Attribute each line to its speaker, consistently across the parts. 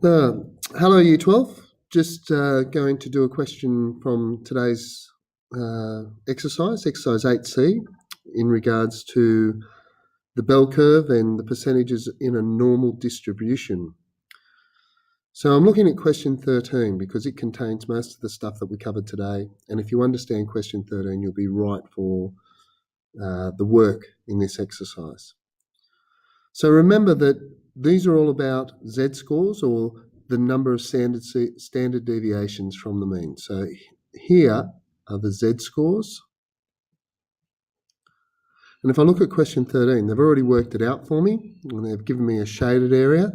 Speaker 1: Uh, Hello, Year 12. Just going to do a question from today's exercise 8C, in regards to the bell curve and the percentages in a normal distribution. So I'm looking at question 13 because it contains most of the stuff that we covered today. And if you understand question 13, you'll be right for the work in this exercise. So remember that these are all about Z-scores, or the number of standard deviations from the mean. So here are the Z-scores. And if I look at question 13, they've already worked it out for me, and they've given me a shaded area.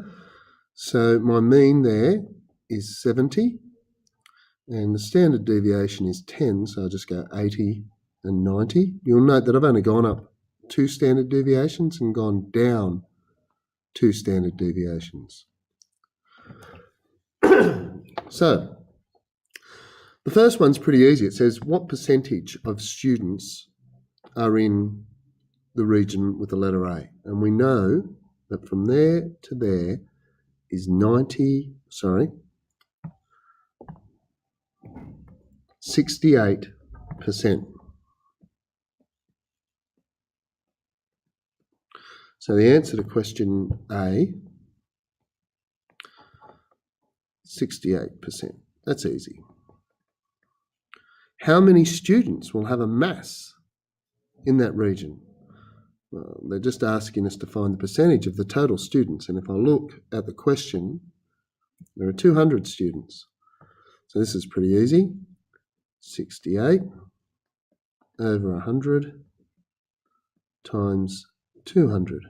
Speaker 1: So my mean there is 70, and the standard deviation is 10, so I'll just go 80 and 90. You'll note that I've only gone up 2 standard deviations and gone down 2 standard deviations. So the first one's pretty easy. It says, what percentage of students are in the region with the letter A? And we know that from there to there is 68%. So the answer to question A, 68%. That's easy. How many students will have a mass in that region? Well, they're just asking us to find the percentage of the total students. And if I look at the question, there are 200 students. So this is pretty easy. 68 over 100 times 200.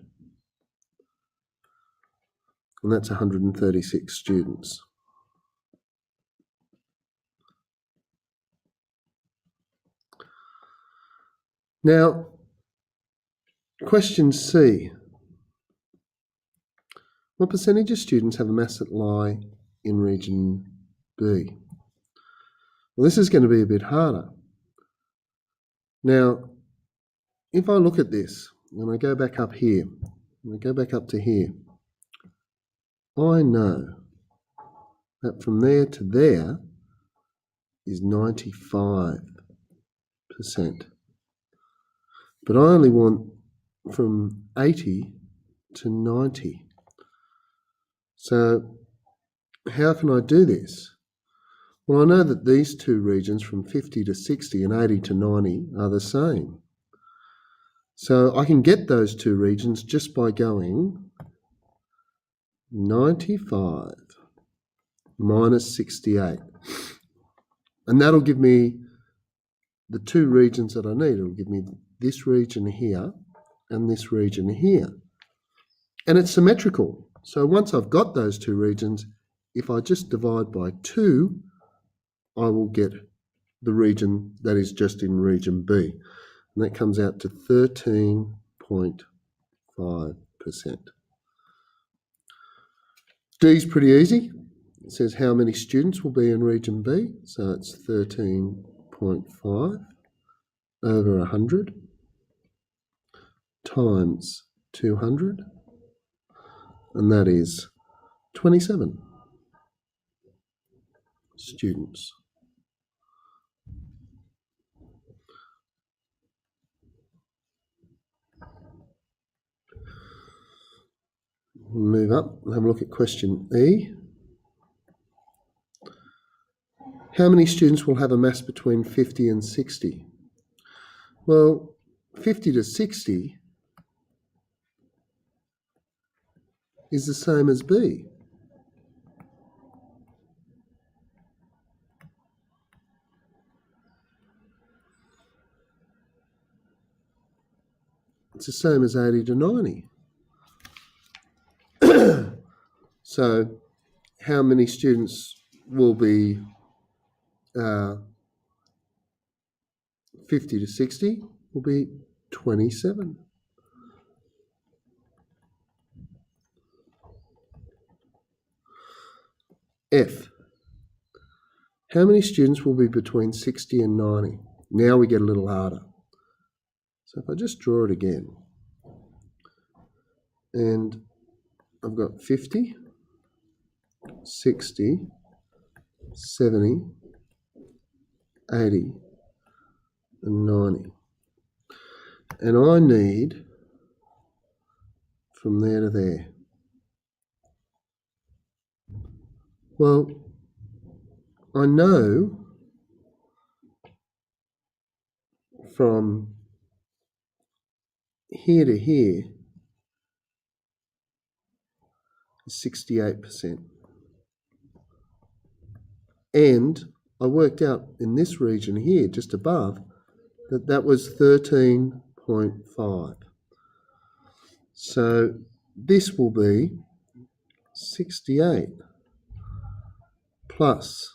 Speaker 1: And that's 136 students. Now, question C. What percentage of students have a mass that lie in region B? Well, this is going to be a bit harder. Now, if I look at this, and I go back up here, and I go back up to here, I know that from there to there is 95%. But I only want from 80 to 90. So how can I do this? Well, I know that these two regions from 50 to 60 and 80 to 90 are the same. So I can get those two regions just by going 95 minus 68. And that'll give me the two regions that I need. It'll give me this region here and this region here. And it's symmetrical. So once I've got those two regions, if I just divide by 2, I will get the region that is just in region B. And that comes out to 13.5%. D is pretty easy. It says how many students will be in region B. So it's 13.5 over 100 times 200, and that is 27 students. We'll move up and have a look at question E. How many students will have a mass between 50 and 60? Well, 50 to 60 is the same as B. It's the same as 80 to 90. So how many students will be 50 to 60? Will be 27. F. How many students will be between 60 and 90? Now we get a little harder. So if I just draw it again, and I've got 50 60, 70, 80, and 90. And I need from there to there. Well, I know from here to here is 68%. And I worked out in this region here, just above, that was 13.5. So this will be 68 plus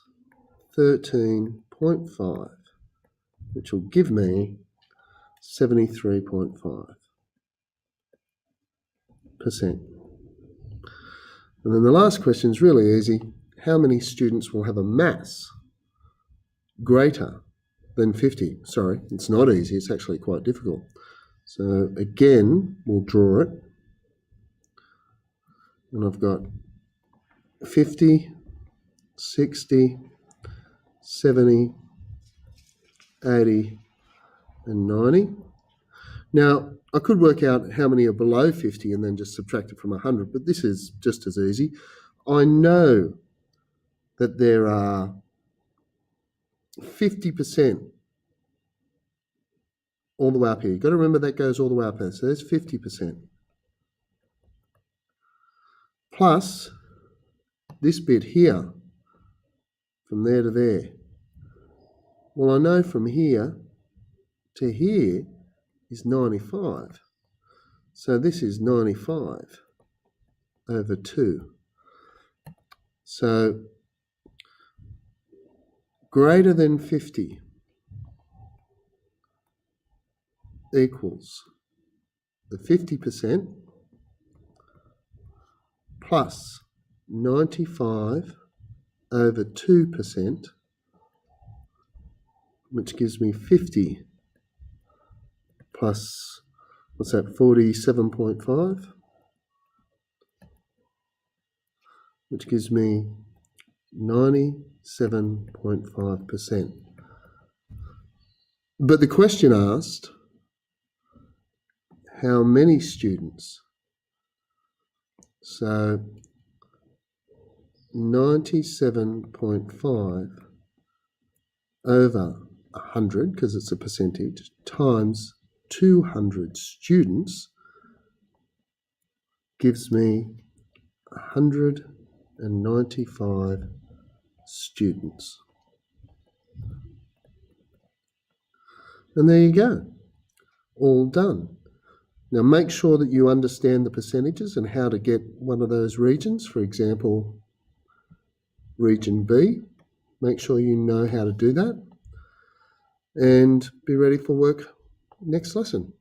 Speaker 1: 13.5, which will give me 73.5%. And then the last question is really easy. How many students will have a mass greater than 50? Sorry, it's not easy. It's actually quite difficult. So again, we'll draw it. And I've got 50, 60, 70, 80, and 90. Now, I could work out how many are below 50 and then just subtract it from 100, but this is just as easy. I know that there are 50% all the way up here. You've got to remember that goes all the way up there. So there's 50%. Plus this bit here, from there to there. Well, I know from here to here is 95. So this is 95 over 2. So greater than 50 equals the 50% plus 95 over 2%, which gives me 50 plus, what's that, 47.5, which gives me 97.5%. But the question asked, how many students? So 97.5 over 100, because it's a percentage, times 200 students gives me 195 students. And there you go, all done. Now make sure that you understand the percentages and how to get one of those regions, for example, region B. Make sure you know how to do that and be ready for work next lesson.